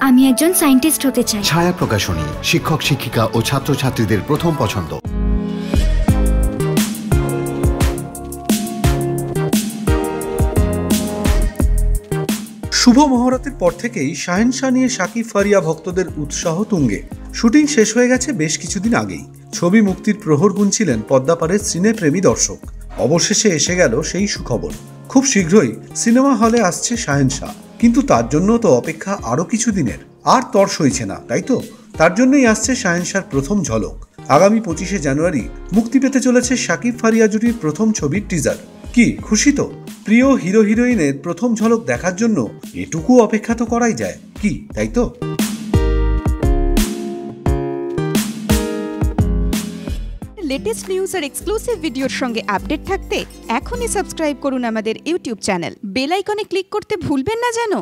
আমি একজন সায়েন্টিস্ট হতে চাই। ছায়া প্রকাশনী, শিক্ষক শিক্ষিকা ও ছাত্রছাত্রীদের প্রথম পছন্দ। শুভ মহরতের পর থেকেই শাহেনশাহ নিয়ে শাকিব ফারিয়া ভক্তদের উৎসাহ তুঙ্গে। শুটিং শেষ হয়ে গেছে বেশ কিছুদিন আগেই। ছবি মুক্তির প্রহর গুনছিলেন পদ্মাপাড়ের সিনেপ্রেমী দর্শক। অবশেষে এসে গেল সেই সুখবর। খুব শীঘ্রই সিনেমা হলে আসছে শাহেনশাহ, কিন্তু তার জন্য তো অপেক্ষা আরো কিছু দিনের। আর তর সইছে না, তাই তো? তার জন্যই আসছে শাহেনশাহর প্রথম ঝলক। আগামী 25শে জানুয়ারি মুক্তি পেতে চলেছে শাকিব ফারিয়া জুটির প্রথম ছবির টিজার। কি খুশি তো? প্রিয় হিরো হিরোইনের প্রথম ঝলক দেখার জন্য এটুকু অপেক্ষা তো করাই যায়, কি তাই তো? লেটেস্ট নিউজ আর এক্সক্লুসিভ ভিডিওর সঙ্গে আপডেট থাকতে এখনই সাবস্ক্রাইব করুন আমাদের ইউটিউব চ্যানেল। বেল আইকনে ক্লিক করতে ভুলবেন না যেন।